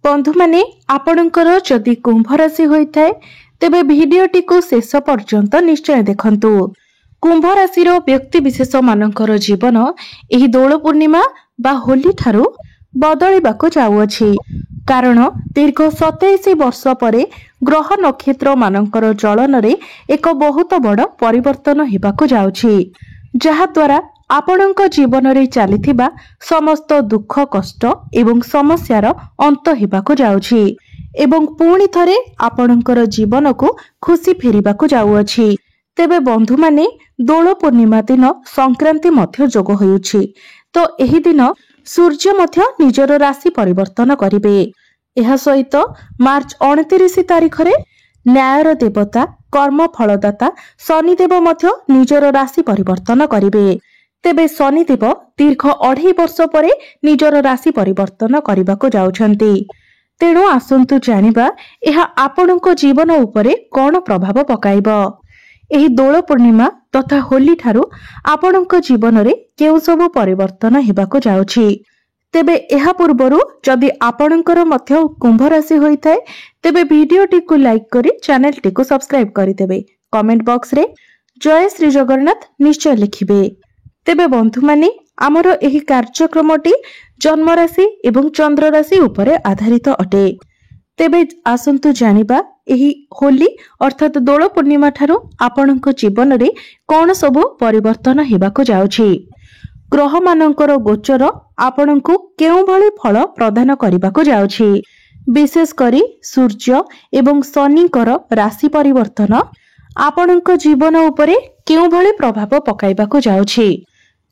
बंधु माने आपणकर जदि कुंभ राशि होइथाय तेबे भिडियोटी को शेष पर्यंत निश्चय देखंतु। कुंभ राशि व्यक्ति विशेष मानकर जीवन एही दोल पूर्णिमा बा होली ठारू बदलिबाकू जाउअछि। कारण दीर्घ 27 वर्ष परे ग्रह नक्षत्र मानकर चलन रे एक बहुत बड़ परिवर्तन हेबाकू जाउछि, जहा द्वारा आपणक जीवन रे चलिथिबा समस्त दुख कष्ट एवं समस्यार अंत हेबाकू जाउछि एवं पुणी थरे आपणकर जीवन को खुशी फेरिबाकू जाउअछि। तेबे बंधु माने दोल पूर्णिमा दिन संक्रांति मध्य जोग होउछि, तो एही दिन सूर्य मध्य निजर राशि परिवर्तन करिवे। एहा सहित मार्च 29 तारिख रे न्यायर देवता कर्म फलदाता शनिदेव मध्य निजर राशि परिवर्तन करिवे। तेबे शनिदेव दीर्घ 2.5 वर्ष परे निजर राशि परिवर्तन करबाकू जाउछंती। तेणु आसंतु जानिबा एहा आपणक जीवन उपरे कोन प्रभाव पकाइबो। एही दोल पूर्णिमा तथा होली ठारू आपणक जीवन रे केउ सब परिवर्तन हेबाकू जाउछि। तेबे एहा पूर्वरु जदि आपणकर मध्य कुंभ राशि होइथाय तेबे भिडियोटी को लाइक करी चैनल टी को सब्सक्राइब करि देबे। कमेंट बॉक्स रे जय श्री जगन्नाथ निश्चय लिखिबे। तेबे बंधु माने आमर एही कार्यक्रमटी जन्म राशि एवं चंद्र राशि उपरे आधारित अटे। तेबे आसंतु जानिबा एही होली अर्थात दोल पूर्णिमा ठारू आपणक जीवन रे कोन सब परिवर्तन हेबाकू जाउछि। ग्रह मानकर गोचर आपणकू केउ भली फल प्रदान करिबाकू जाउछि। विशेष करी सूर्य एवं शनिकर राशि परिवर्तन आपणक जीवन उपरे केउ भली प्रभाव पकाइबाकू जाउछि।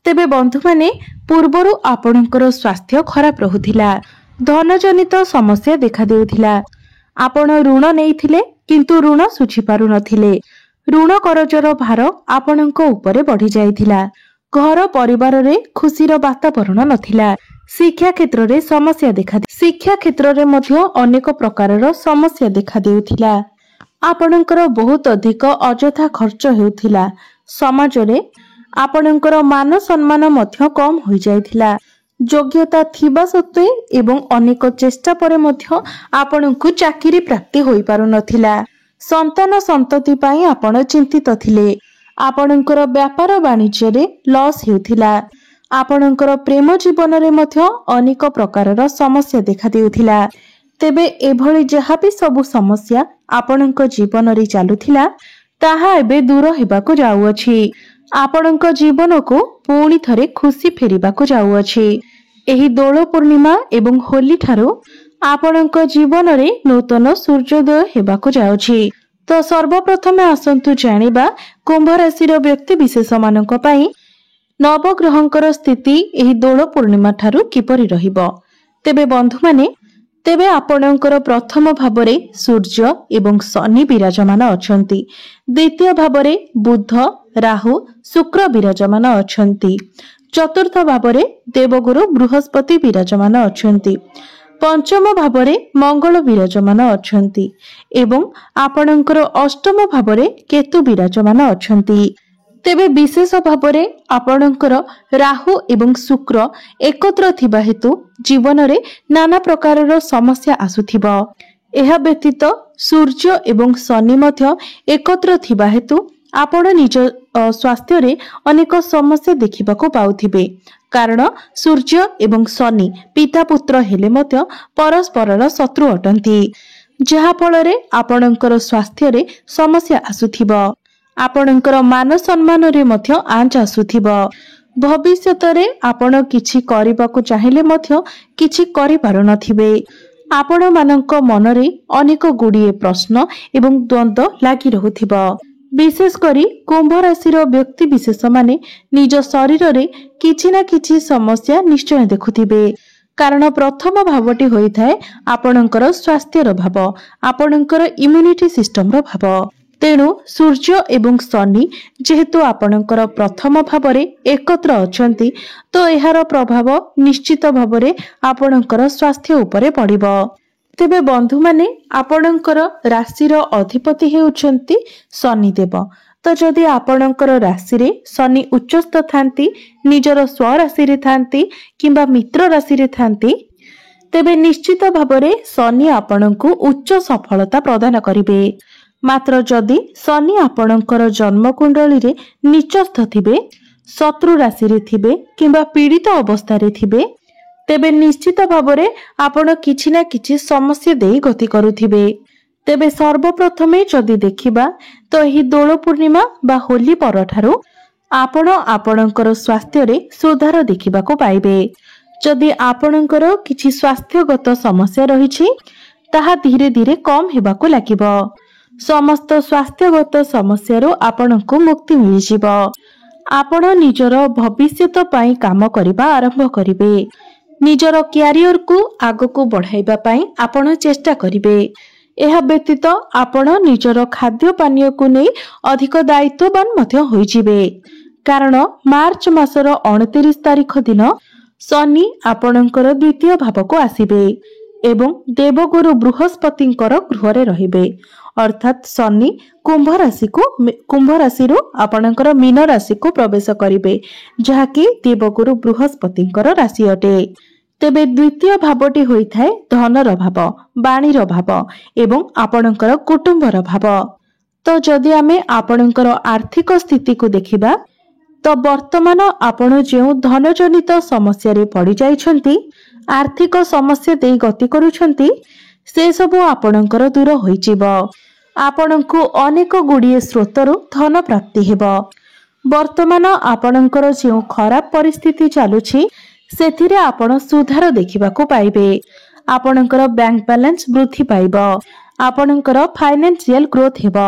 तेबे बंधु माने पूर्वरु आपणकर स्वास्थ्य खराब रहुथिला, धन जनित समस्या देखा देउथिला, आपण ऋण नेइथिले किंतु ऋण सुझी पारु नथिले, ऋण करजर भार आपणक उपरे बढ़ी जाइथिला, घर परिवार रे खुशीर वातावरण नथिला, शिक्षा क्षेत्र रे समस्या देखा शिक्षा क्षेत्र रे मध्य अनेक प्रकारर समस्या देखा देउथिला, आपणकर बहुत अधिक अजथा खर्च हेउथिला, समाज रे आपणकर मान सम्मान मध्य कम होई जाइथिला, योग्यता थिबा सत्वे एवं अनेक चेष्टा परे मध्य आपणकू चाकरी प्राप्ति होई पारु नथिला, संतान संतति पई आपण चिंतित थिले, आपणकर व्यापार वाणिज्य रे लॉस हेउथिला, आपणकर प्रेम जीवन रे मध्य अनेक प्रकारर समस्या देखा देउथिला। तेबे एभली जहा भी सब समस्या आपणक जीवन रे चालुथिला ताहा एबे दूर हेबाकू जाउअछि। आपणक जीवन को पुणी थरे खुशी फेरिबाकू जाउअछि। एही दोल पूर्णिमा एवं होली ठारू आपणक जीवन रे नूतन सूर्योदय हेबाकू जाउछि। तो सर्वप्रथम आसंतु जानिबा कुंभ राशि व्यक्ति विशेष मानक पई नवग्रहंकर स्थिति एही दोल पूर्णिमा ठारू किपरि रहिबो। तेबे बंधु माने तेबे आपणकर प्रथम भावरे सूर्य एवं शनि विराजमान अछंती, द्वितीय भावरे बुध राहु शुक्र विराजमान अछंती, चतुर्थ भावरे देवगुरु बृहस्पति विराजमान अछंती, पंचम भावरे मंगल विराजमान अछंती एवं आपणकर अष्टम भावरे केतु विराजमान अछंती। तेबे विशेष भावरे आपणकर राहु एवं शुक्र एकत्र थिबा हेतु जीवन रे नाना प्रकारर समस्या आसुथिबो। एहा व्यतीत सूर्य एवं शनि मध्य एकत्र थिबा हेतु आपण निज स्वास्थ्य रे अनेक समस्या देखिबाकू पाउथिबे। कारण सूर्य एवं शनि पिता पुत्र हेले मध्य परस्परर शत्रु अटंती, जहा फल रे आपणकर स्वास्थ्य रे समस्या आसुथिबो। आपणकर मान सम्मान रे मध्य आंच आसुथिबो। भविष्यत रे आपण किछि करिबाकू चाहिले मध्य किछि करि पारु नथिबे। आपण मानक मन रे अनेक गुडीए प्रश्न एवं द्वंद्व लागि रहुथिबो। विशेष करी कुंभ राशि व्यक्ति विशेष माने निज शरीर रे किछि ना किछि समस्या निश्चय देखुथिबे। कारण प्रथम भावटी होइथाय आपणकर स्वास्थ्यर भाव, आपणकर इम्यूनिटी सिस्टम रो भाव। तेणु सूर्य एवं शनि जेहेतु आपणकर प्रथम भावरे एकत्र अछंती तो एहार प्रभाव निश्चित भावरे आपणकर स्वास्थ्य उपरे पड़िबो। तेबे बंधु माने आपणकर राशिर अधिपति हेउछंती शनिदेव। तो जदि आपणकर राशि रे शनि उच्चस्थ थांती, निजर स्व राशि रे थांती किंबा मित्र राशि रे थांती ତେବେ ନିଶ୍ଚିତ ଭାବରେ ଶନି ଆପଣଙ୍କୁ ଉଚ୍ଚ ସଫଳତା ପ୍ରଦାନ କରିବେ। ମାତ୍ର ଯଦି ଶନି ଆପଣଙ୍କର ଜନ୍ମକୁଣ୍ଡଳୀରେ ନିଚସ୍ଥ ଥିବେ, ଶତ୍ରୁ ରାଶିରେ ଥିବେ କିମ୍ବା ପୀଡ଼ିତ ଅବସ୍ଥାରେ ଥିବେ, ତେବେ ନିଶ୍ଚିତ ଭାବରେ ଆପଣ କିଛି ନା କିଛି ସମସ୍ୟା ଦେଇ ଗତି କରୁଥିବେ। ତେବେ ସର୍ବପ୍ରଥମେ ଯଦି ଦେଖିବା ତ ଏହି ଦୋଳ ପୂର୍ଣ୍ଣିମା ବା ହୋଲି ପରଠାରୁ ଆପଣ ଆପଣଙ୍କର ସ୍ୱାସ୍ଥ୍ୟରେ ସୁଧାର ଦେଖିବାକୁ ପାଇବେ। ଯଦି ଆପଣଙ୍କର କିଛି ସ୍ୱାସ୍ଥ୍ୟଗତ ସମସ୍ୟା ରହିଛି, ତାହା ଧୀରେ ଧୀରେ କମ୍ ହେବାକୁ ଲାଗିବ। ସମସ୍ତ ସ୍ୱାସ୍ଥ୍ୟଗତ ସମସ୍ୟାରୁ ଆପଣଙ୍କୁ ମୁକ୍ତି ମିଳିଯିବ। ଆପଣ ନିଜର ଭବିଷ୍ୟତ ପାଇଁ କାମ କରିବା ଆରମ୍ଭ କରିବେ। ନିଜର କ୍ୟାରିୟରକୁ ଆଗକୁ ବଢ଼ାଇବା ପାଇଁ ଆପଣ ଚେଷ୍ଟା କରିବେ। ଏହା ବ୍ୟତୀତ ଆପଣ ନିଜର ଖାଦ୍ୟ ପାନୀୟକୁ ନେଇ ଅଧିକ ଦାୟିତ୍ୱବାନ ମଧ୍ୟ ହୋଇଯିବେ। କାରଣ ମାର୍ଚ୍ଚ ମାସର 29 ତାରିଖ ଦିନ ଶନି ଆପଣଙ୍କର ଦ୍ୱିତୀୟ ଭାବକୁ ଆସିବେ ଏବଂ ଦେବଗୁରୁ ବୃହସ୍ପତିଙ୍କର ଗୃହରେ ରହିବେ। ଅର୍ଥାତ୍ ଶନି କୁମ୍ଭ ରାଶିରୁ ଆପଣଙ୍କର ମୀନ ରାଶିକୁ ପ୍ରବେଶ କରିବେ, ଯାହାକି ଦେବଗୁରୁ ବୃହସ୍ପତିଙ୍କର ରାଶି ଅଟେ। ତେବେ ଦ୍ୱିତୀୟ ଭାବଟି ହୋଇଥାଏ ଧନର ଭାବ, ବାଣୀର ଭାବ ଏବଂ ଆପଣଙ୍କର କୁଟୁମ୍ବର ଭାବ। ତ ଯଦି ଆମେ ଆପଣଙ୍କର ଆର୍ଥିକ ସ୍ଥିତିକୁ ଦେଖିବା, ତ ବର୍ତ୍ତମାନ ଆପଣ ଯେଉଁ ଧନଜନିତ ସମସ୍ୟାରେ ପଡ଼ିଯାଇଛନ୍ତି, ଆର୍ଥିକ ସମସ୍ୟା ଦେଇ ଗତି କରୁଛନ୍ତି, ସେସବୁ ଆପଣଙ୍କର ଦୂର ହୋଇଯିବ। ଆପଣଙ୍କୁ ଅନେକ ଗୁଡ଼ିଏ ସ୍ରୋତରୁ ଧନ ପ୍ରାପ୍ତି ହେବ। ବର୍ତ୍ତମାନ ଆପଣଙ୍କର ଯେଉଁ ଖରାପ ପରିସ୍ଥିତି ଚାଲୁଛି, ସେଥିରେ ଆପଣ ସୁଧାର ଦେଖିବାକୁ ପାଇବେ। ଆପଣଙ୍କର ବ୍ୟାଙ୍କ ବାଲାନ୍ସ ବୃଦ୍ଧି ପାଇବ। ଆପଣଙ୍କର ଫାଇନାନ୍ସିଆଲ ଗ୍ରୋଥ ହେବ।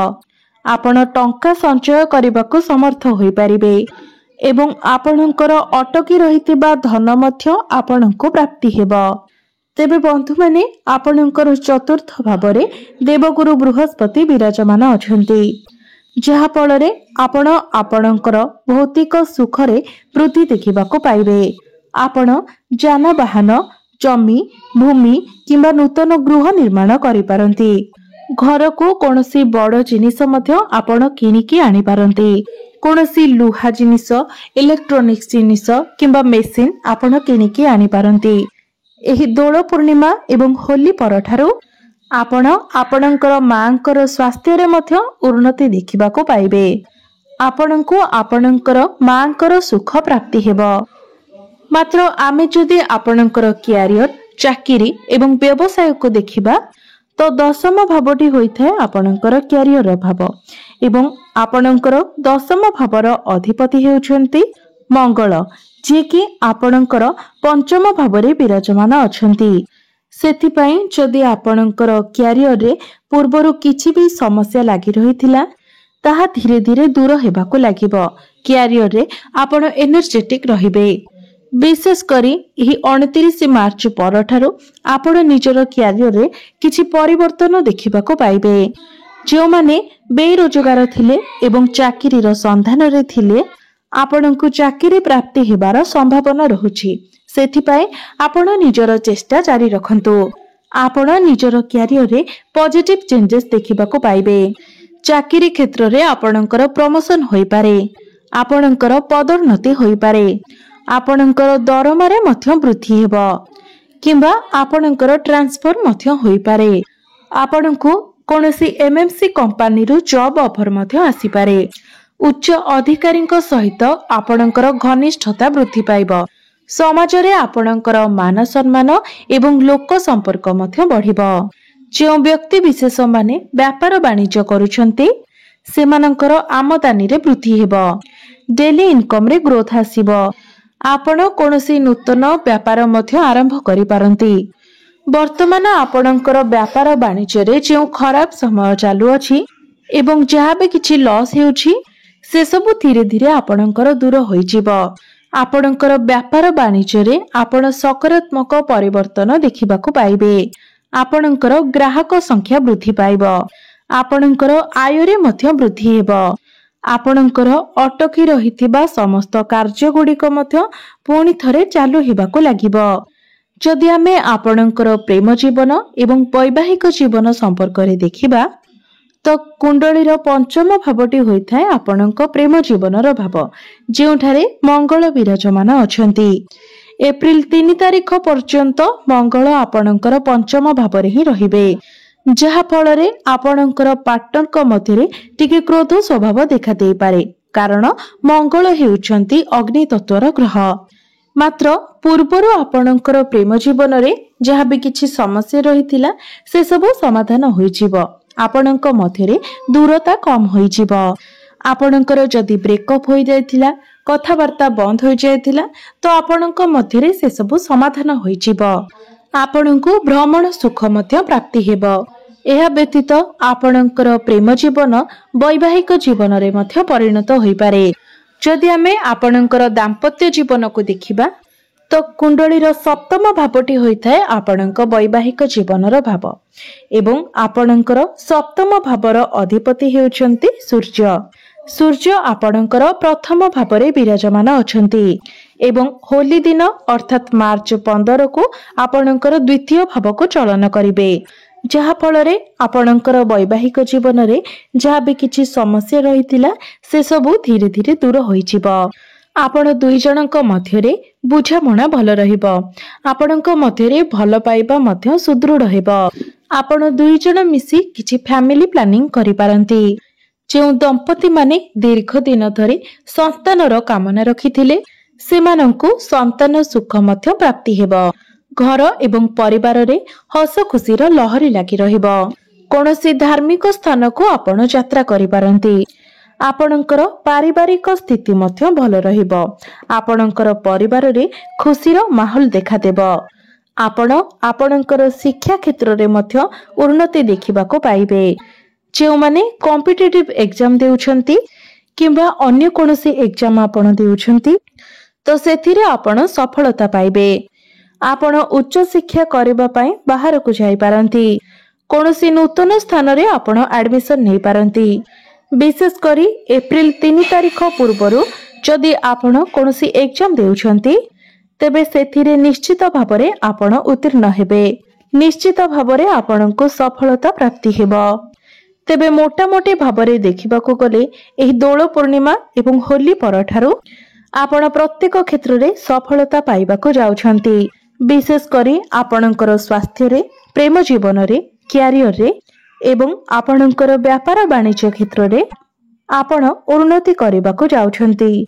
ଆପଣ ଟଙ୍କା ସଞ୍ଚୟ କରିବାକୁ ସମର୍ଥ ହୋଇପାରିବେ ଏବଂ ଆପଣଙ୍କର ଅଟକି ରହିଥିବା ଧନ ମଧ୍ୟ ଆପଣଙ୍କୁ ପ୍ରାପ୍ତି ହେବ। ତେବେ ବନ୍ଧୁମାନେ, ଆପଣଙ୍କର ଚତୁର୍ଥ ଭାବରେ ଦେବଗୁରୁ ବୃହସ୍ପତି ବିରାଜମାନ ଅଛନ୍ତି, ଯାହା ଫଳରେ ଆପଣ ଆପଣଙ୍କର ଭୌତିକ ସୁଖରେ ବୃଦ୍ଧି ଦେଖିବାକୁ ପାଇବେ। ଆପଣ ଯାନବାହନ, ଜମି, ଭୂମି କିମ୍ବା ନୂତନ ଗୃହ ନିର୍ମାଣ କରିପାରନ୍ତି। ଘରକୁ କୌଣସି ବଡ଼ ଜିନିଷ ମଧ୍ୟ ଆପଣ କିଣିକି ଆଣିପାରନ୍ତି। କୌଣସି ଲୁହା ଜିନିଷ, ଇଲେକ୍ଟ୍ରୋନିକ୍ସ ଜିନିଷ କିମ୍ବା ମେସିନ୍ ଆପଣ କିଣିକି ଆଣିପାରନ୍ତି। ଏହି ଦୋଳ ପୂର୍ଣ୍ଣିମା ଏବଂ ହୋଲି ପରଠାରୁ ଆପଣ ଆପଣଙ୍କର ମାଙ୍କର ସ୍ୱାସ୍ଥ୍ୟରେ ମଧ୍ୟ ଉନ୍ନତି ଦେଖିବାକୁ ପାଇବେ। ଆପଣଙ୍କୁ ଆପଣଙ୍କର ମାଙ୍କର ସୁଖ ପ୍ରାପ୍ତି ହେବ। ମାତ୍ର ଆମେ ଯଦି ଆପଣଙ୍କର କ୍ୟାରିୟର, ଚାକିରି ଏବଂ ବ୍ୟବସାୟକୁ ଦେଖିବା, ତ ଦଶମ ଭାବଟି ହୋଇଥାଏ ଆପଣଙ୍କର କ୍ୟାରିୟର ଭାବ ଏବଂ ଆପଣଙ୍କର ଦଶମ ଭାବର ଅଧିପତି ହେଉଛନ୍ତି ମଙ୍ଗଳ, ଯିଏକି ଆପଣଙ୍କର ପଞ୍ଚମ ଭାବରେ ବିରାଜମାନ ଅଛନ୍ତି। ସେଥିପାଇଁ ଯଦି ଆପଣଙ୍କର କ୍ୟାରିୟରରେ ପୂର୍ବରୁ କିଛି ବି ସମସ୍ୟା ଲାଗି ରହିଥିଲା, ତାହା ଧୀରେ ଧୀରେ ଦୂର ହେବାକୁ ଲାଗିବ। କ୍ୟାରିୟରରେ ଆପଣ ଏନର୍ଜେଟିକ୍ ରହିବେ। ବିଶେଷ କରି ଏହି 29 ମାର୍ଚ୍ଚ ପରଠାରୁ ଆପଣ ନିଜର କ୍ୟାରିୟରରେ କିଛି ପରିବର୍ତ୍ତନ ଦେଖିବାକୁ ପାଇବେ। ଯେଉଁମାନେ ବେରୋଜଗାର ଥିଲେ ଏବଂ ଚାକିରିର ସନ୍ଧାନରେ ଥିଲେ, ଆପଣଙ୍କୁ ଚାକିରି ପ୍ରାପ୍ତି ହେବାର ସମ୍ଭାବନା ରହୁଛି। ସେଥିପାଇଁ ଆପଣ ନିଜର ଚେଷ୍ଟା ଜାରି ରଖନ୍ତୁ। ଆପଣ ନିଜର କ୍ୟାରିୟରରେ ପଜିଟିଭ ଚେଞ୍ଜେସ୍ ଦେଖିବାକୁ ପାଇବେ। ଚାକିରି କ୍ଷେତ୍ରରେ ଆପଣଙ୍କର ପ୍ରମୋସନ ହୋଇପାରେ, ଆପଣଙ୍କର ପଦୋନ୍ନତି ହୋଇପାରେ, ଆପଣଙ୍କର ଦରମାରେ ମଧ୍ୟ ବୃଦ୍ଧି ହେବ କିମ୍ବା ଆପଣଙ୍କର ଟ୍ରାନ୍ସଫର ମଧ୍ୟ ହୋଇପାରେ। ଆପଣଙ୍କୁ କୌଣସି MNC କମ୍ପାନୀରୁ ଜବ୍ ଅଫର ମଧ୍ୟ ଆସିପାରେ। ଉଚ୍ଚ ଅଧିକାରୀଙ୍କ ସହିତ ଆପଣଙ୍କର ଘନିଷ୍ଠତା ବୃଦ୍ଧି ପାଇବ। ସମାଜରେ ଆପଣଙ୍କର ମାନ ସମ୍ମାନ ଏବଂ ଲୋକ ସମ୍ପର୍କ ମଧ୍ୟ ବଢ଼ିବ। ଯେଉଁ ବ୍ୟକ୍ତି ବିଶେଷମାନେ ବ୍ୟାପାର ବାଣିଜ୍ୟ କରୁଛନ୍ତି, ସେମାନଙ୍କର ଆମଦାନୀରେ ବୃଦ୍ଧି ହେବ। ଡେଲି ଇନକମରେ ଗ୍ରୋଥ ଆସିବ। ଆପଣ କୌଣସି ନୂତନ ବ୍ୟାପାର ମଧ୍ୟ ଆରମ୍ଭ କରିପାରନ୍ତି। ବର୍ତ୍ତମାନ ଆପଣଙ୍କର ବ୍ୟାପାର ବାଣିଜ୍ୟରେ ଯେଉଁ ଖରାପ ସମୟ ଚାଲୁଅଛି ଏବଂ ଯାହା ବି କିଛି ଲସ୍ ହେଉଛି, ସେସବୁ ଧୀରେ ଧୀରେ ଆପଣଙ୍କର ଦୂର ହୋଇଯିବ। ଆପଣଙ୍କର ବ୍ୟାପାର ବାଣିଜ୍ୟରେ ଆପଣ ସକାରାତ୍ମକ ପରିବର୍ତ୍ତନ ଦେଖିବାକୁ ପାଇବେ। ଆପଣଙ୍କର ଗ୍ରାହକ ସଂଖ୍ୟା ବୃଦ୍ଧି ପାଇବ। ଆପଣଙ୍କର ଆୟରେ ମଧ୍ୟ ବୃଦ୍ଧି ହେବ। ଆପଣଙ୍କର ଅଟକି ରହିଥିବା ସମସ୍ତ କାର୍ଯ୍ୟଗୁଡ଼ିକ ମଧ୍ୟ ପୁଣି ଥରେ ଚାଲୁ ହେବାକୁ ଲାଗିବ। ଯଦି ଆମେ ଆପଣଙ୍କର ପ୍ରେମ ଜୀବନ ଏବଂ ବୈବାହିକ ଜୀବନ ସମ୍ପର୍କରେ ଦେଖିବା, ତ କୁଣ୍ଡଳୀର ପଞ୍ଚମ ଭାବଟି ହୋଇଥାଏ ଆପଣଙ୍କ ପ୍ରେମ ଜୀବନର ଭାବ, ଯେଉଁଠାରେ ମଙ୍ଗଳ ବିରାଜମାନ ଅଛନ୍ତି। एप्रिल 3 तारिख पर्यंत मंगल आपणकर पंचम भाव ही रहिबे, जहा फल आपणकर पार्टनर मध्य टिके क्रोध स्वभाव देखा दे पारे, कारण मंगल हेउछंती अग्नि तत्वर ग्रह। मात्र पूर्वर आपणकर प्रेम जीवन रे जहाँ भी किछि समस्या रहिथिला से सब समाधान होइजिब। आपणक मध्यरे दूरता कम होइजिब। आपणकर जदि ब्रेकअप होई जायथिला, कथावार्ता बंद होई जायथिला, तो आपणक मध्यरे से सब समाधान होइजिब। आपणको भ्रमण सुख मध्य प्राप्ति हेबो। एहा व्यतीत आपणकर प्रेम जीवन वैवाहिक जीवन रे मध्य परिणत होई पारे। जदि आमे आपणकर दाम्पत्य जीवन को देखिबा तो कुंडलीर सप्तम भावटी होइथाय आपणक वैवाहिक जीवनर भाव एवं आपणकर सप्तम भावर अधिपति हेउछंती सूर्य। सूर्य आपणकर प्रथम भावरे विराजमान अछंती एवं होली दिन अर्थात मार्च 15 को आपणकर द्वितीय भाव को चलन करिवे, जहा फल रे आपणकर वैवाहिक जीवन रे जहा भी किछि समस्या रहितिला से सबु धीरे धीरे दूर होइजिब। आपण दुई जनक मध्यरे बुझामणा भल रहिब। आपणक मध्यरे भल पाइबा मध्य सुदृढ़ हेबो। आपण दुई जन मिसी किछि फैमिली प्लानिंग करि पारंती। जे दंपति माने दीर्घ दिन धरि संतानर कामना रखिथिले सेमानंकु संतान सुख मध्य प्राप्ति हेबो। घर एवं परिवार रे हस खुशीर लहरी लागी रहिबो। कोनोसी धार्मिक स्थान को आपण यात्रा करि पारंती। आपणकर पारिवारिक स्थिति मध्य भल रहिबो। आपणकर परिवार रे खुशीर माहौल देखा देबो। आपण आपणकर शिक्षा क्षेत्र रे मध्य उन्नति देखिबाको पाइबे। जे माने कॉम्पिटिटिव एग्जाम देउछंती किंबा अन्य कोनोसी एग्जाम आपण देउछंती तो सेथिरे आपण सफलता पाइबे। आपण उच्च शिक्षा करिबा पई बाहर को जाई पारंती। कोनोसी नूतन स्थान रे आपण एडमिशन नै पारंती। विशेष करी एप्रिल 3 तारिख पूर्वरु जदि आपण कोनोसी एग्जाम देउछंती तेबे सेथिरे निश्चित भावरे आपण उत्तीर्ण हेबे। निश्चित भावरे आपणको सफलता प्राप्ति हेबो। तेबे मोटा मोटी भावरे देखिबाको गले एही दोल पूर्णिमा एवं होली परठारु आपण प्रत्येक क्षेत्र रे सफलता पाइबाको जाउछंती। विशेष करी आपणकर स्वास्थ्य रे, प्रेम जीवन रे, क्यारियर रे एवं आपणकर व्यापार वाणिज्य क्षेत्र रे आपण उन्नति करिबाको जाउछंती।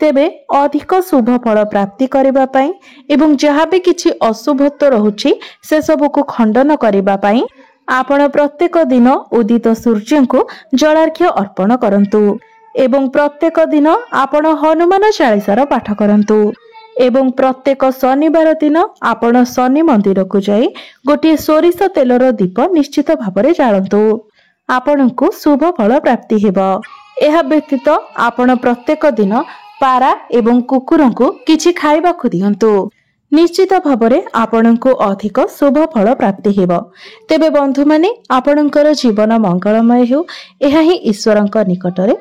तेबे अधिक शुभ फल प्राप्ति करिबा पई एवं जहाँ भी किछि अशुभत्व रहुछि से सब को खंडन करिबा पई आपण प्रत्येक दिन उदित सूर्य को जलार्घ्य अर्पण करंतु एवं प्रत्येक दिन आपण हनुमान चालीसार पाठ करंतु एवं प्रत्येक शनिवार दिन आपण शनि मंदिर को जाई गोटे सोरिष तेलर दीप निश्चित भावरे जालंतु। आपणको शुभ फल प्राप्ति हेबो। एहा व्यतीत आपण प्रत्येक दिन पारा एवं कुकुर को किछि खाइबाकु दियंतु। निश्चित भावरे आपणको अधिक शुभ फल प्राप्ति हेबो। तेबे बंधु माने आपणकर जीवन मंगलमय हेउ एहा ही ईश्वरଙ୍କ निकटरे